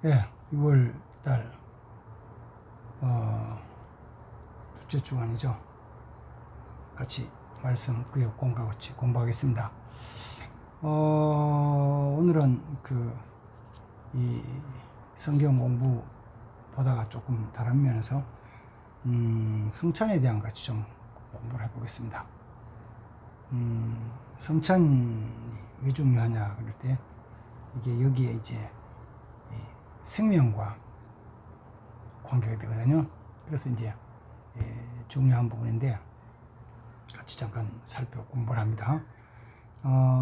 예, 6월 달 둘째 주간이죠. 같이 말씀 구역 공과 같이 공부하겠습니다. 오늘은 이 성경 공부 보다가 조금 다른 면에서 성찬에 대한 같이 좀 공부를 해보겠습니다. 성찬이 왜 중요하냐 그럴 때 이게 여기에 이제 생명과 관계가 되거든요. 그래서 이제 중요한 부분인데 같이 잠깐 공부를 합니다.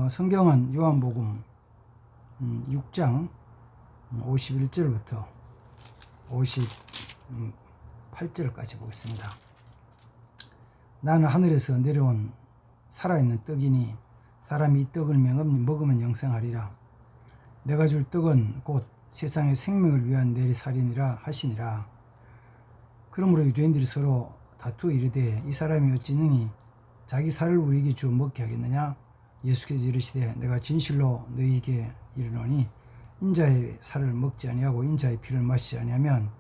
성경은 요한복음 6장 51절부터 58절까지 보겠습니다. 나는 하늘에서 내려온 살아있는 떡이니 사람이 이 떡을 먹으면 영생하리라. 내가 줄 떡은 곧 세상의 생명을 위한 내리살이니라 하시니라. 그러므로 유대인들이 서로 다투어 이르되 이 사람이 어찌 능히 자기 살을 우리에게 주어 먹게 하겠느냐. 예수께서 이르시되 내가 진실로 너희에게 이르노니 인자의 살을 먹지 아니하고 인자의 피를 마시지 아니하면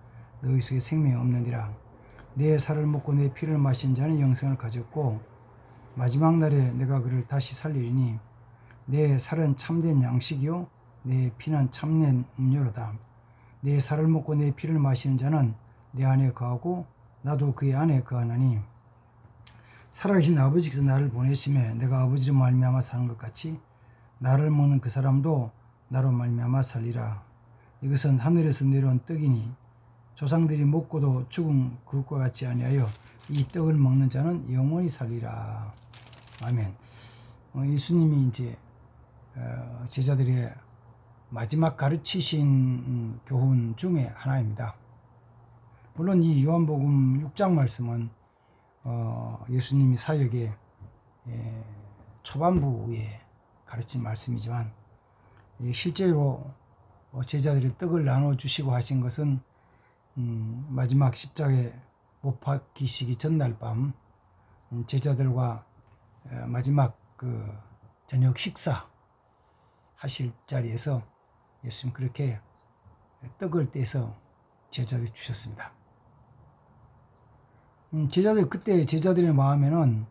너희 속에 생명이 없느니라. 내 살을 먹고 내 피를 마신 자는 영생을 가졌고 마지막 날에 내가 그를 다시 살리리니 내 살은 참된 양식이요 내 피는 참된 음료로다. 내 살을 먹고 내 피를 마시는 자는 내 안에 거하고 나도 그의 안에 거하나니 살아계신 아버지께서 나를 보내심에 내가 아버지로 말미암아 사는 것 같이 나를 먹는 그 사람도 나로 말미암아 살리라. 이것은 하늘에서 내려온 떡이니 조상들이 먹고도 죽은 그것과 같지 아니하여 이 떡을 먹는 자는 영원히 살리라. 아멘. 예수님이 이제 제자들의 마지막 가르치신 교훈 중에 하나입니다. 물론 이 요한복음 6장 말씀은 예수님이 사역의 초반부에 가르친 말씀이지만 실제로 제자들의 떡을 나눠주시고 하신 것은 마지막 십자가에 못 박히시기 전날 밤 제자들과 마지막 저녁 식사 하실 자리에서 예수님 그렇게 떡을 떼서 제자들에게 주셨습니다. 그때 제자들의 마음에는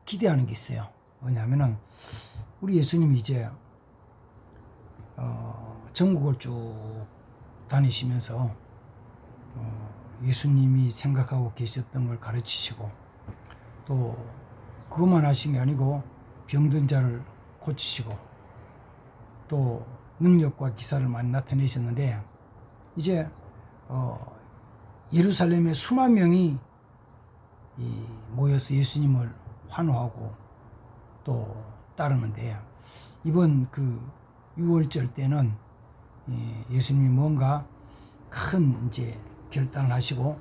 기대하는 게 있어요. 뭐냐면은 우리 예수님이 이제 전국을 쭉 다니시면서 예수님이 생각하고 계셨던 걸 가르치시고 또 그것만 하신 게 아니고 병든 자를 고치시고 또 능력과 기사를 많이 나타내셨는데 이제 예루살렘에 수만 명이 모여서 예수님을 환호하고 또 따르는데 이번 6월절 때는 예수님이 뭔가 큰 이제 결단을 하시고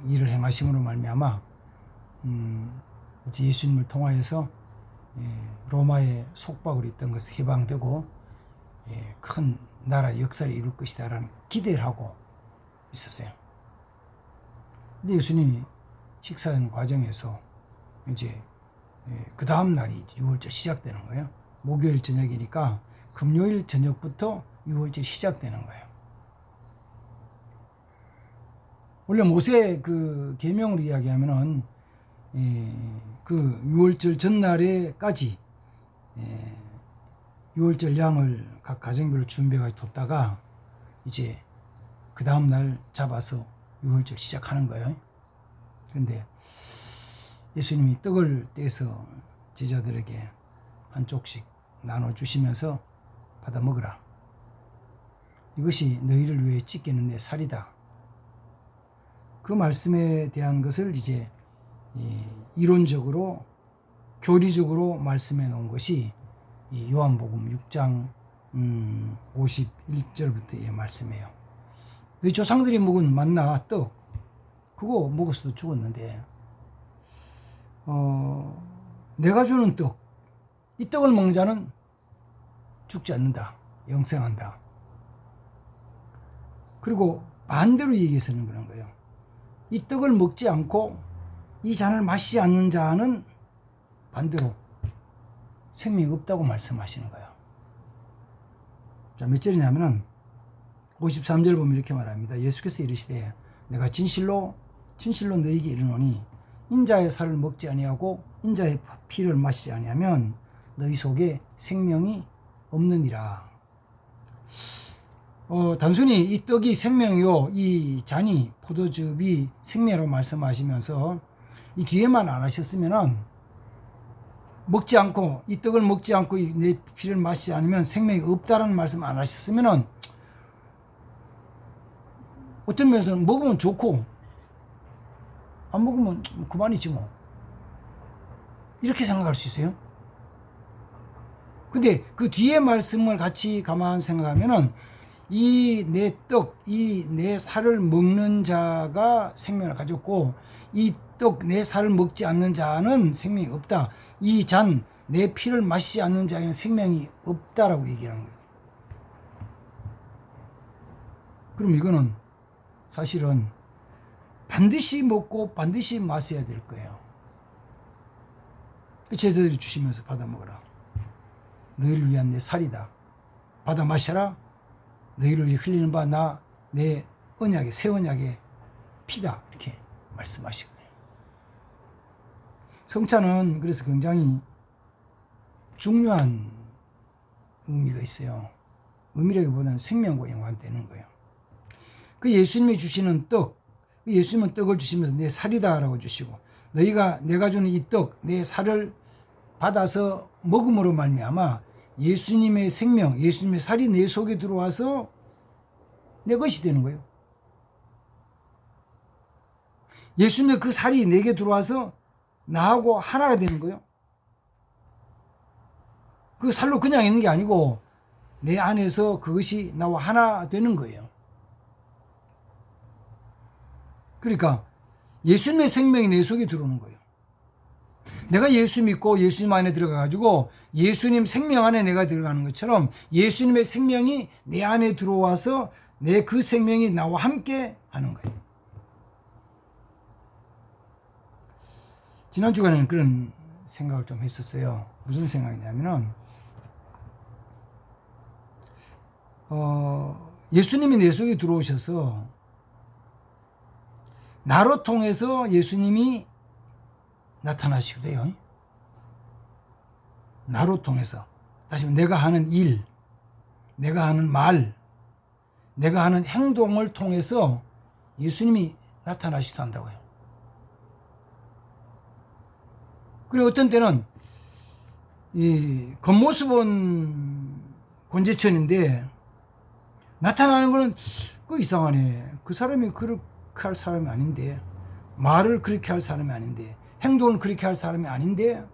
일을 행하심으로 말미암아 이제 예수님을 통하여서 로마의 속박으로 있던 것이 해방되고 큰 나라 역사를 이룰 것이다라는 기대를 하고 있었어요. 근데 예수님이 식사하는 과정에서 이제 그 다음 날이 6월절 시작되는 거예요. 목요일 저녁이니까 금요일 저녁부터 6월절 시작되는 거예요. 원래 모세 계명으로 이야기하면은 6월절 전날에까지 6월절 양을 각 가정별로 준비해 뒀다가 이제 그 다음 날 잡아서 6월절 시작하는 거예요. 그런데 예수님이 떡을 떼서 제자들에게 한 쪽씩 나눠주시면서 받아 먹으라. 이것이 너희를 위해 찢기는 내 살이다. 그 말씀에 대한 것을 이제 이론적으로 교리적으로 말씀해 놓은 것이 이 요한복음 6장 51절부터의 말씀이에요. 너희 조상들이 먹은 만나 떡 그거 먹었어도 죽었는데 내가 주는 떡 이 떡을 먹는 자는 죽지 않는다. 영생한다. 그리고 반대로 얘기해서는 그런 거예요. 이 떡을 먹지 않고 이 잔을 마시지 않는 자는 반대로 생명이 없다고 말씀하시는 거예요. 자, 몇 절이냐면은 53절 보면 이렇게 말합니다. 예수께서 이르시되 내가 진실로 너희에게 이르노니 인자의 살을 먹지 아니하고 인자의 피를 마시지 아니하면 너희 속에 생명이 없느니라. 단순히 이 떡이 생명이요 이 잔이 포도즙이 생명이라고 말씀하시면서 이 뒤에만 안 하셨으면은 먹지 않고 이 떡을 먹지 않고 내 피를 마시지 않으면 생명이 없다라는 말씀 안 하셨으면은 어떤 면에서는 먹으면 좋고 안 먹으면 그만이지 뭐 이렇게 생각할 수 있어요. 근데 그 뒤에 말씀을 같이 가만 생각하면은 이 내 떡, 이 내 살을 먹는 자가 생명을 가졌고 이 떡, 내 살을 먹지 않는 자는 생명이 없다. 이 잔, 내 피를 마시지 않는 자에는 생명이 없다라고 얘기하는 거예요. 그럼 이거는 사실은 반드시 먹고 반드시 마셔야 될 거예요. 제자들이 주시면서 받아 먹어라. 너희를 위한 내 살이다. 받아 마셔라. 너희를 위해 흘리는 바 나 내 언약의 새 언약의 피다. 이렇게 말씀하시거든요. 성찬은 그래서 굉장히 중요한 의미가 있어요. 의미라기보다는 생명과 연관되는 거예요. 그 예수님이 주시는 떡, 예수님은 떡을 주시면서 내 살이다라고 주시고 내가 주는 이 떡, 내 살을 받아서 먹음으로 말미암아 예수님의 생명, 예수님의 살이 내 속에 들어와서 내 것이 되는 거예요. 예수님의 그 살이 내게 들어와서 나하고 하나가 되는 거예요. 그 살로 그냥 있는 게 아니고 내 안에서 그것이 나와 하나 되는 거예요. 그러니까 예수님의 생명이 내 속에 들어오는 거예요. 내가 예수 믿고 예수님 안에 들어가 가지고 예수님 생명 안에 내가 들어가는 것처럼 예수님의 생명이 내 안에 들어와서 내 그 생명이 나와 함께 하는 거예요. 지난 주간에는 그런 생각을 좀 했었어요. 무슨 생각이냐면은 예수님이 내 속에 들어오셔서 나로 통해서 예수님이 나타나시거든요. 나로 통해서. 다시 말해 내가 하는 일, 내가 하는 말, 내가 하는 행동을 통해서 예수님이 나타나시기도 한다고요. 그리고 어떤 때는 이 겉모습은 권재천인데 나타나는 거는 그 이상하네. 그 사람이 그렇게 할 사람이 아닌데, 말을 그렇게 할 사람이 아닌데, 행동을 그렇게 할 사람이 아닌데,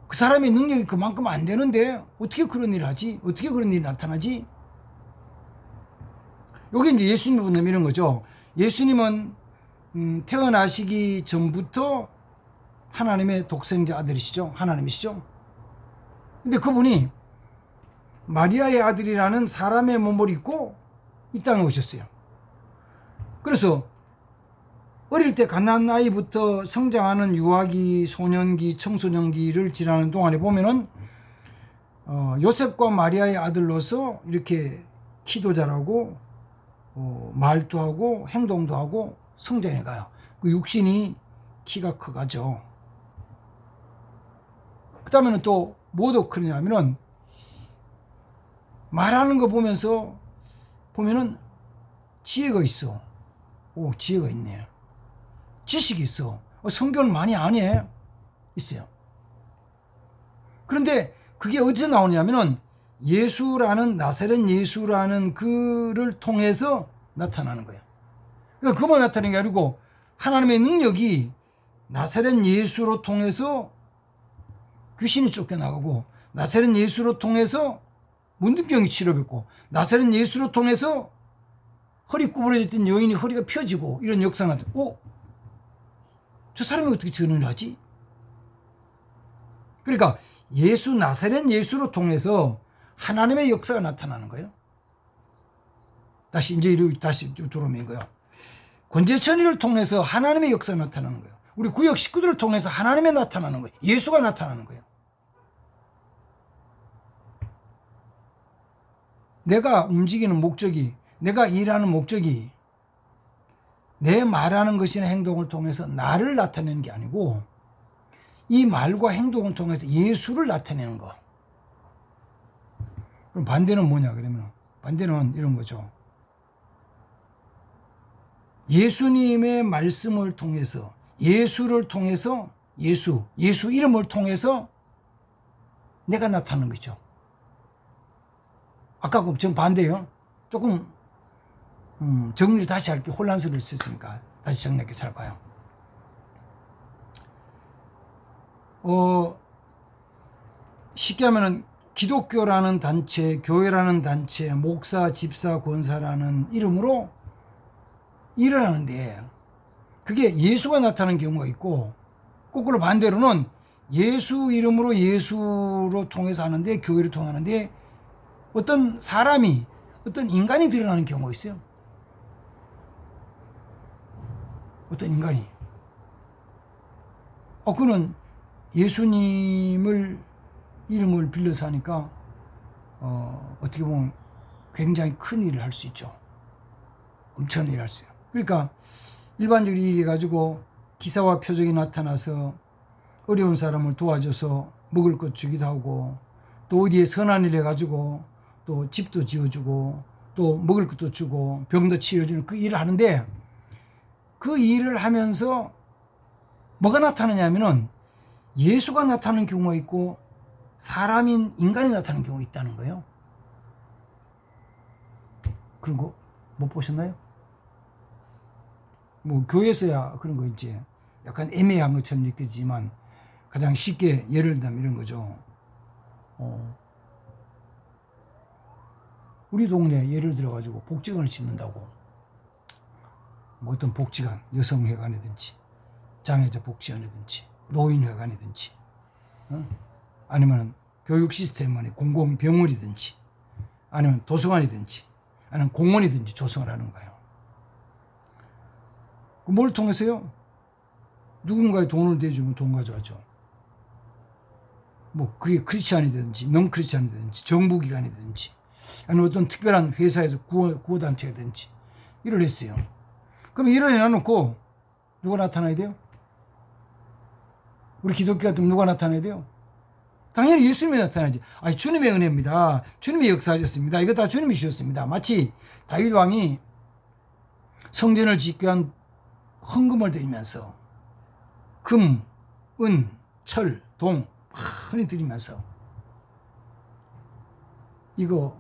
그 사람의 능력이 그만큼 안 되는데 어떻게 그런 일을 하지? 어떻게 그런 일이 나타나지? 여기 이제 예수님을 보면 이런 거죠. 예수님은 태어나시기 전부터 하나님의 독생자 아들이시죠. 하나님이시죠. 근데 그분이 마리아의 아들이라는 사람의 몸을 입고 이 땅에 오셨어요. 그래서 어릴 때 갓난아이부터 성장하는 유아기, 소년기, 청소년기를 지나는 동안에 보면은 요셉과 마리아의 아들로서 이렇게 키도 잘하고 말도 하고 행동도 하고 성장해 가요. 그 육신이 키가 커가죠. 그 다음에는 또 뭐도 그러냐면은 말하는 거 보면서 보면은 지혜가 있어. 오, 지혜가 있네. 지식이 있어. 성경을 많이 아네. 있어요. 그런데 그게 어디서 나오냐면은 예수라는 나사렛 예수라는 그를 통해서 나타나는 거예요. 그러니까 그만 나타나는 게 아니고 하나님의 능력이 나사렛 예수로 통해서 귀신이 쫓겨나가고 나사렛 예수로 통해서 문둥병이 치료받고 나사렛 예수로 통해서 허리 구부러졌던 여인이 허리가 펴지고 이런 역사가 나타나. 저 사람이 어떻게 저런 일을 하지? 그러니까 예수 나사렛 예수로 통해서 하나님의 역사가 나타나는 거예요. 다시 들어오면 거예요. 권재천이를 통해서 하나님의 역사가 나타나는 거예요. 우리 구역 식구들을 통해서 하나님의 나타나는 거예요. 예수가 나타나는 거예요. 내가 움직이는 목적이, 내가 일하는 목적이 내 말하는 것이나 행동을 통해서 나를 나타내는 게 아니고 이 말과 행동을 통해서 예수를 나타내는 거. 그럼 반대는 뭐냐 그러면 반대는 이런 거죠. 예수님의 말씀을 통해서 예수를 통해서 예수 이름을 통해서 내가 나타나는 거죠. 아까 그 전 반대요. 조금 정리를 다시 할게. 혼란스러울 수 있으니까 다시 정리할게. 잘 봐요. 쉽게 하면은 기독교라는 단체, 교회라는 단체, 목사, 집사, 권사라는 이름으로 일을 하는데 그게 예수가 나타나는 경우가 있고 거꾸로 반대로는 예수 이름으로 예수로 통해서 하는데 교회를 통하는데 어떤 사람이 어떤 인간이 드러나는 경우가 있어요. 어떤 인간이. 그는 예수님을 이름을 빌려서 하니까 어떻게 보면 굉장히 큰 일을 할 수 있죠. 엄청난 일을 할 수 있어요. 그러니까 일반적으로 얘기해가지고 기사와 표적이 나타나서 어려운 사람을 도와줘서 먹을 것 주기도 하고 또 어디에 선한 일 해가지고 또 집도 지어주고 또 먹을 것도 주고 병도 치료해주는 그 일을 하는데 그 일을 하면서 뭐가 나타나냐면은 예수가 나타나는 경우가 있고 사람인 인간이 나타나는 경우가 있다는 거예요. 그런 거 못 보셨나요? 뭐 교회에서야 그런 거 이제 약간 애매한 것처럼 느껴지지만 가장 쉽게 예를 들면 이런 거죠. 우리 동네 예를 들어가지고 복지관을 짓는다고 뭐 어떤 복지관, 여성회관이든지 장애자 복지관이든지 노인회관이든지 아니면 교육 시스템만이 공공병원이든지 아니면 도서관이든지 아니면 공원이든지 조성을 하는 거예요. 뭘 통해서요? 누군가의 돈을 대주면 돈 가져가죠. 뭐 그게 크리스찬이든지 넌 크리스찬이든지 정부기관이든지 아니면 어떤 특별한 회사에서 구호단체든지 일을 했어요. 그럼 일을 해놔놓고 누가 나타나야 돼요? 우리 기독교 같으면 누가 나타나야 돼요? 당연히 예수님이 나타나지. 주님의 은혜입니다. 주님이 역사하셨습니다. 이거 다 주님이 주셨습니다. 마치 다윗 왕이 성전을 짓기 위한 헌금을 드리면서 금, 은, 철, 동 많이 드리면서 이거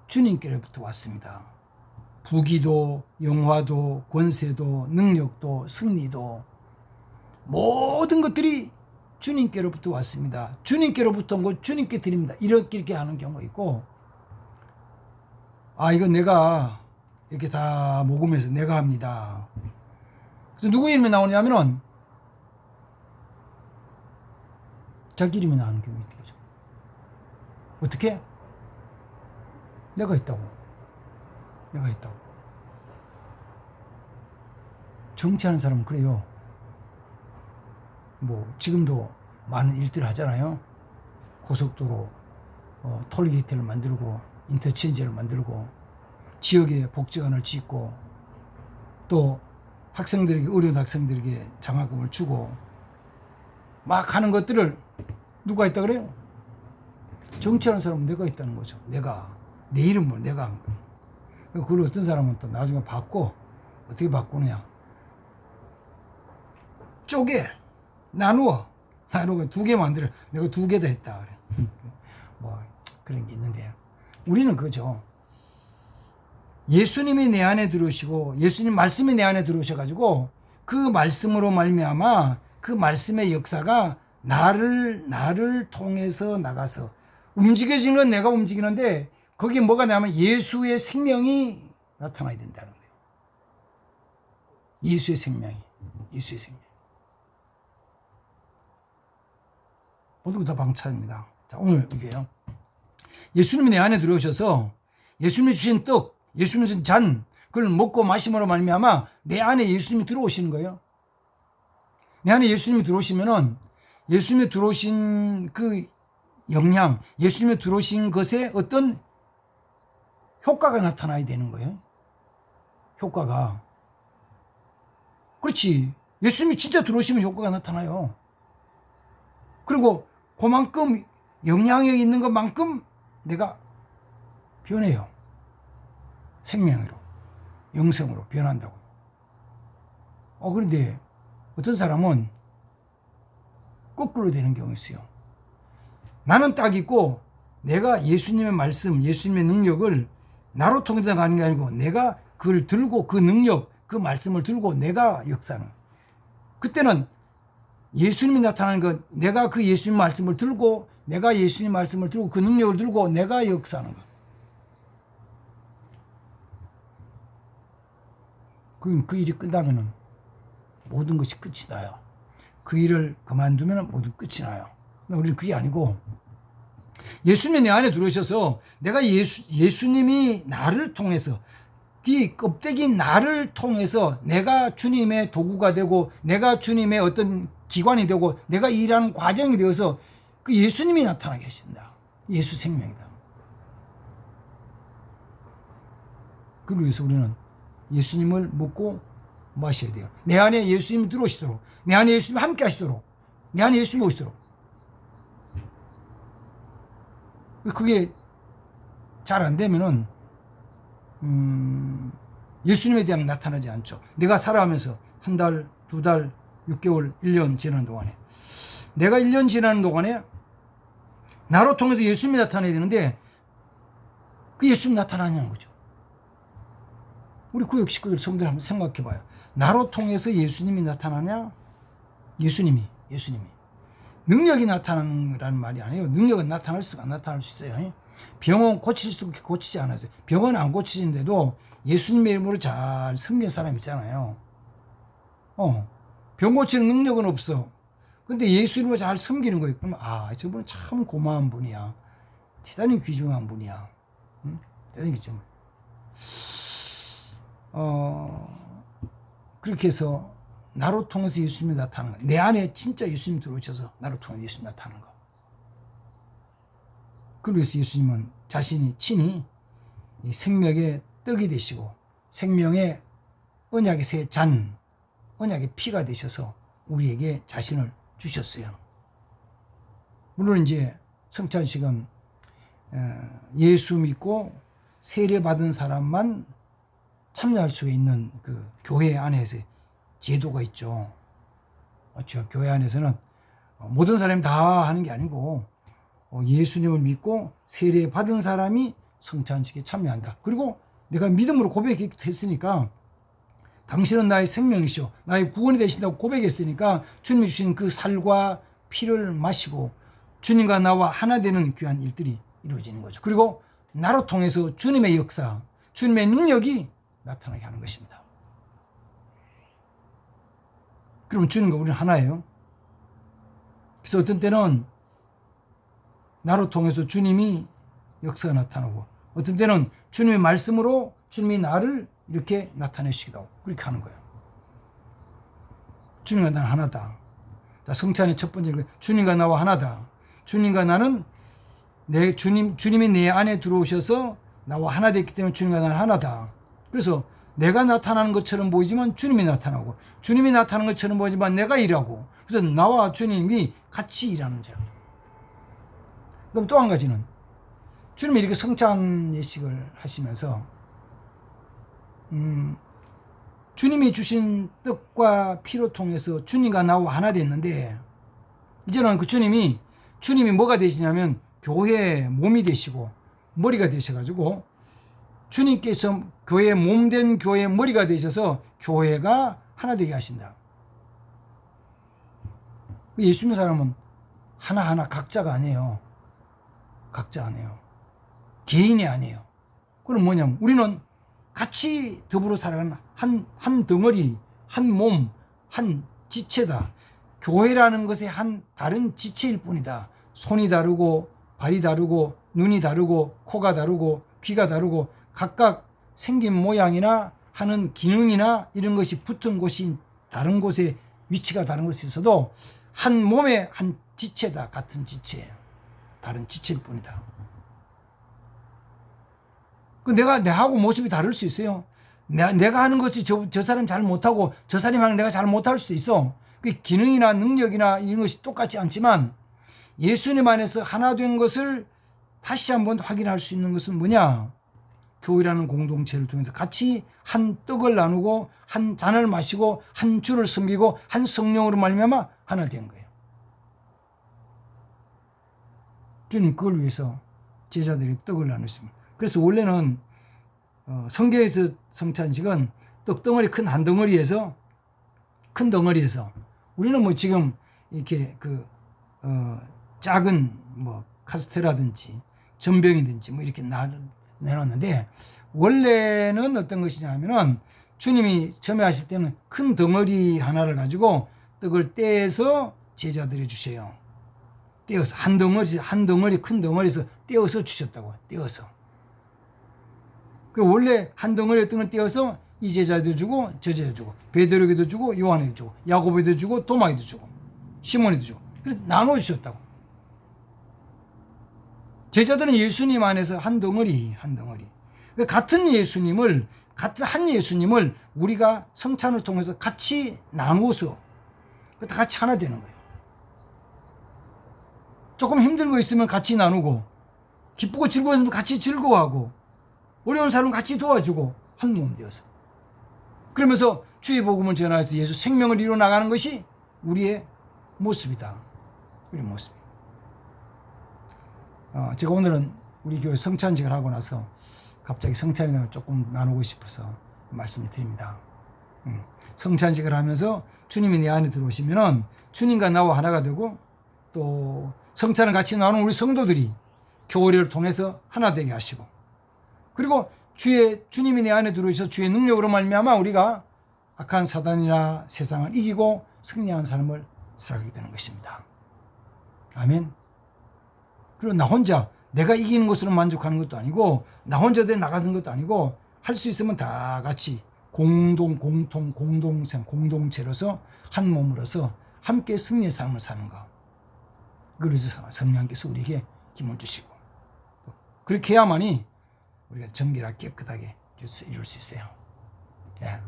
주님께로부터 왔습니다. 부귀도, 영화도, 권세도, 능력도, 승리도 모든 것들이 주님께로부터 왔습니다. 주님께로부터 온 거 주님께 드립니다. 이렇게 하는 경우가 있고 이거 내가 이렇게 다 모금해서 내가 합니다. 그래서 누구 이름이 나오냐면은 자기 이름이 나오는 경우가 있는 거죠. 어떻게? 내가 했다고. 정치하는 사람은 그래요. 뭐 지금도 많은 일들을 하잖아요. 고속도로 톨게이트를 만들고 인터체인지를 만들고 지역에 복지관을 짓고 또 학생들에게 어려운 학생들에게 장학금을 주고 막 하는 것들을 누가 했다 그래요? 정치하는 사람은 내가 했다는 거죠. 내 이름을 내가 한 거예요. 그걸 어떤 사람은 또 나중에 바꿔. 어떻게 바꾸느냐? 쪼개 나누어 두 개 만들어. 내가 2개 다 했다 그래. 뭐 그런 게 있는데 우리는 그죠. 예수님이 내 안에 들어오시고 예수님 말씀이 내 안에 들어오셔가지고 그 말씀으로 말미암아 그 말씀의 역사가 나를 통해서 나가서 움직여지는 건 내가 움직이는데 거기에 뭐가 나면 예수의 생명이 나타나야 된다는 거예요. 예수의 생명이. 모두 다 방차입니다. 자, 오늘 이게요. 예수님이 내 안에 들어오셔서 예수님이 주신 떡, 예수님이 주신 잔, 그걸 먹고 마심으로 말미암아 내 안에 예수님이 들어오시는 거예요. 내 안에 예수님이 들어오시면은 예수님이 들어오신 그 영향, 예수님이 들어오신 것에 어떤 효과가 나타나야 되는 거예요. 효과가. 그렇지. 예수님이 진짜 들어오시면 효과가 나타나요. 그리고 그만큼 영향력이 있는 것만큼 내가 변해요. 생명으로, 영성으로 변한다고요. 그런데 어떤 사람은 거꾸로 되는 경우가 있어요. 나는 딱 있고 내가 예수님의 말씀, 예수님의 능력을 나로 통해서 가는 게 아니고 내가 그걸 들고 그 능력, 그 말씀을 들고 내가 역사하는. 그때는 예수님이 나타나는 것, 내가 그 예수님 말씀을 들고 내가 예수님 말씀을 들고 그 능력을 들고 내가 역사하는 것. 그 일이 끝나면은 모든 것이 끝이 나요. 그 일을 그만두면 모든 끝이 나요. 우리는 그게 아니고 예수님이 내 안에 들어오셔서 내가 예수님이 나를 통해서 이 껍데기인 나를 통해서 내가 주님의 도구가 되고 내가 주님의 어떤 기관이 되고 내가 일하는 과정이 되어서 그 예수님이 나타나게 하신다. 예수 생명이다. 그러기 위해서 우리는 예수님을 먹고 마셔야 돼요. 내 안에 예수님이 들어오시도록, 내 안에 예수님이 함께 하시도록, 내 안에 예수님이 오시도록. 그게 잘 안 되면은 예수님에 대한 나타나지 않죠. 내가 살아가면서 한 달, 두 달, 6개월, 1년 지나는 동안에 내가 1년 지나는 동안에 나로 통해서 예수님이 나타나야 되는데 그 예수님이 나타나냐는 거죠. 우리 구역 식구들 성도들 한번 생각해 봐요. 나로 통해서 예수님이 나타나냐? 예수님이 능력이 나타나는 말이 아니에요. 능력은 나타날 수가 안 나타날 수 있어요. 병원 고칠 수도 고치지 않았어요. 병원 안 고치는데도 예수님의 이름으로 잘 섬긴 사람 있잖아요. 병 고치는 능력은 없어. 근데 예수 이름으로 잘 섬기는 거예요. 그러면 저분은 참 고마운 분이야. 대단히 귀중한 분이야. 대단히 귀중한. 그렇게 해서 나로 통해서 예수님이 나타나는 거. 내 안에 진짜 예수님이 들어오셔서 나로 통해서 예수님이 나타나는 거. 그래서 예수님은 자신이 친히 이 생명의 떡이 되시고 생명의 언약의 새 잔, 언약의 피가 되셔서 우리에게 자신을 주셨어요. 물론 이제 성찬식은 예수 믿고 세례 받은 사람만 참여할 수 있는 그 교회 안에서 제도가 있죠. 그렇죠. 교회 안에서는 모든 사람이 다 하는 게 아니고 예수님을 믿고 세례 받은 사람이 성찬식에 참여한다. 그리고 내가 믿음으로 고백했으니까 당신은 나의 생명이시오, 나의 구원이 되신다고 고백했으니까 주님이 주신 그 살과 피를 마시고 주님과 나와 하나 되는 귀한 일들이 이루어지는 거죠. 그리고 나로 통해서 주님의 역사, 주님의 능력이 나타나게 하는 것입니다. 그럼 주님과 우리는 하나예요. 그래서 어떤 때는 나로 통해서 주님이 역사가 나타나고 어떤 때는 주님의 말씀으로 주님이 나를 이렇게 나타내시기도 하고 그렇게 하는 거예요. 주님과 나는 하나다. 자, 성찬의 첫 번째 주님과 나와 하나다. 주님과 나는 주님이 내 안에 들어오셔서 나와 하나 됐기 때문에 주님과 나는 하나다. 그래서 내가 나타나는 것처럼 보이지만 주님이 나타나고 주님이 나타나는 것처럼 보이지만 내가 일하고 그래서 나와 주님이 같이 일하는 자. 그럼 또 한 가지는 주님이 이렇게 성찬 예식을 하시면서 주님이 주신 떡과 피로 통해서 주님과 나와 하나 됐는데 이제는 그 주님이 뭐가 되시냐면 교회의 몸이 되시고 머리가 되셔가지고 주님께서 교회의 몸된 교회의 머리가 되셔서 교회가 하나 되게 하신다. 예수 믿는 사람은 하나하나 각자가 아니에요. 각자 아니에요. 개인이 아니에요. 그럼 뭐냐면 우리는 같이 더불어 살아가는 한 덩어리, 한 몸, 한 지체다. 교회라는 것의 한 다른 지체일 뿐이다. 손이 다르고 발이 다르고 눈이 다르고 코가 다르고 귀가 다르고 각각 생긴 모양이나 하는 기능이나 이런 것이 붙은 곳이 다른 곳에 위치가 다른 곳에 있어도 한 몸의 한 지체다. 같은 지체, 다른 지체일 뿐이다. 그 내하고 모습이 다를 수 있어요. 내가 하는 것이 저 사람이 잘 못하고 저 사람이 하는 내가 잘 못할 수도 있어. 그 기능이나 능력이나 이런 것이 똑같지 않지만 예수님 안에서 하나 된 것을 다시 한번 확인할 수 있는 것은 뭐냐? 교회라는 공동체를 통해서 같이 한 떡을 나누고 한 잔을 마시고 한 주를 섬기고 한 성령으로 말미암아 하나 된 거예요. 주님 그걸 위해서 제자들이 떡을 나눴습니다. 그래서 원래는 성경에서 성찬식은 떡 덩어리 큰 한 덩어리에서 우리는 뭐 지금 이렇게 작은 뭐 카스테라든지 전병이든지 뭐 이렇게 내놨는데 원래는 어떤 것이냐면은 주님이 처음에 하실 때는 큰 덩어리 하나를 가지고 떡을 떼서 제자들이 주셔요. 떼어서 한 덩어리 큰 덩어리에서 떼어서 주셨다고. 떼어서. 그 원래 한 덩어리 떡을 떼어서 이 제자도 주고 저 제자도 주고 베드로에게도 주고 요한에도 주고 야고보에도 주고 도마에도 주고 시몬에도 주고 그래서 나눠 주셨다고. 제자들은 예수님 안에서 한 덩어리 같은 한 예수님을 우리가 성찬을 통해서 같이 나누어서 같이 하나 되는 거예요. 조금 힘든 거 있으면 같이 나누고 기쁘고 즐거워하면 같이 즐거워하고 어려운 사람 같이 도와주고 한 몸 되어서 그러면서 주의 복음을 전하여서 예수 생명을 이루어 나가는 것이 우리의 모습이다. 우리 모습. 제가 오늘은 우리 교회 성찬식을 하고 나서 갑자기 성찬을 조금 나누고 싶어서 말씀을 드립니다. 성찬식을 하면서 주님이 내 안에 들어오시면은 주님과 나와 하나가 되고 또 성찬을 같이 나누는 우리 성도들이 교회를 통해서 하나 되게 하시고 그리고 주님이 내 안에 들어오셔서 주의 능력으로 말미암아 우리가 악한 사단이나 세상을 이기고 승리한 삶을 살아가게 되는 것입니다. 아멘. 그리고 나 혼자 내가 이기는 것으로 만족하는 것도 아니고 나 혼자 나가는 것도 아니고 할 수 있으면 다 같이 공동체로서 한 몸으로서 함께 승리의 삶을 사는 것. 그래서 성령께서 우리에게 힘을 주시고 그렇게 해야만이 우리가 정결하게 깨끗하게 이룰 수 있어요. 예.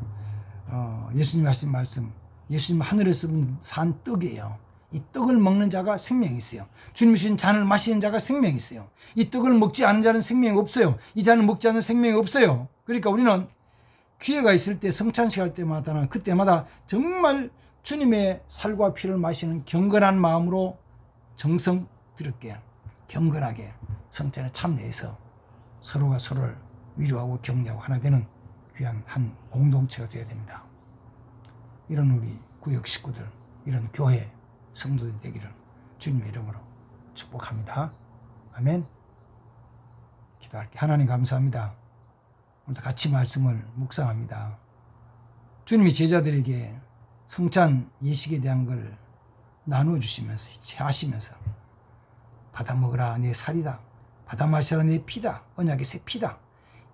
예수님 하신 말씀, 예수님 하늘에서 산 떡이에요. 이 떡을 먹는 자가 생명이 있어요. 주님 주신 잔을 마시는 자가 생명이 있어요. 이 떡을 먹지 않은 자는 생명이 없어요. 이 잔을 먹지 않는 생명이 없어요. 그러니까 우리는 기회가 있을 때 성찬식 할 때마다 그때마다 정말 주님의 살과 피를 마시는 경건한 마음으로 정성스럽게 경건하게 성찬에 참여해서 서로가 서로를 위로하고 격려하고 하나 되는 귀한 한 공동체가 되어야 됩니다. 이런 우리 구역 식구들, 이런 교회 성도들이 되기를 주님의 이름으로 축복합니다. 아멘. 기도할게요. 하나님 감사합니다. 오늘도 같이 말씀을 묵상합니다. 주님이 제자들에게 성찬 예식에 대한 걸 나눠주시면서 하시면서 받아 먹으라 내 살이다. 받아 마시라 내 피다. 언약의 새 피다.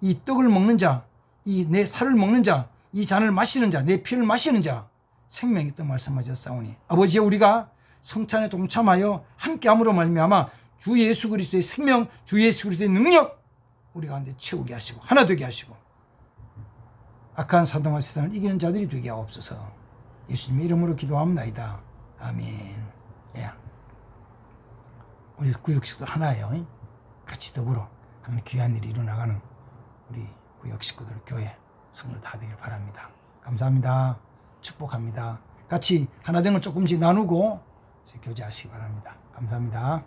이 떡을 먹는 자, 이 내 살을 먹는 자, 이 잔을 마시는 자, 내 피를 마시는 자 생명이 있다 말씀하셨사오니 아버지 우리가 성찬에 동참하여 함께함으로 말미암아 주 예수 그리스도의 생명, 주 예수 그리스도의 능력 우리 가운데 채우게 하시고 하나 되게 하시고 악한 사단과 세상을 이기는 자들이 되게 하옵소서. 예수님의 이름으로 기도합나이다. 아멘. 예. 우리 구역식도 하나예요. 같이 더불어 하는 귀한 일이 이루어나가는 우리 구역 식구들 교회 성도들 다 되길 바랍니다. 감사합니다. 축복합니다. 같이 하나 된 걸 조금씩 나누고 교제하시기 바랍니다. 감사합니다.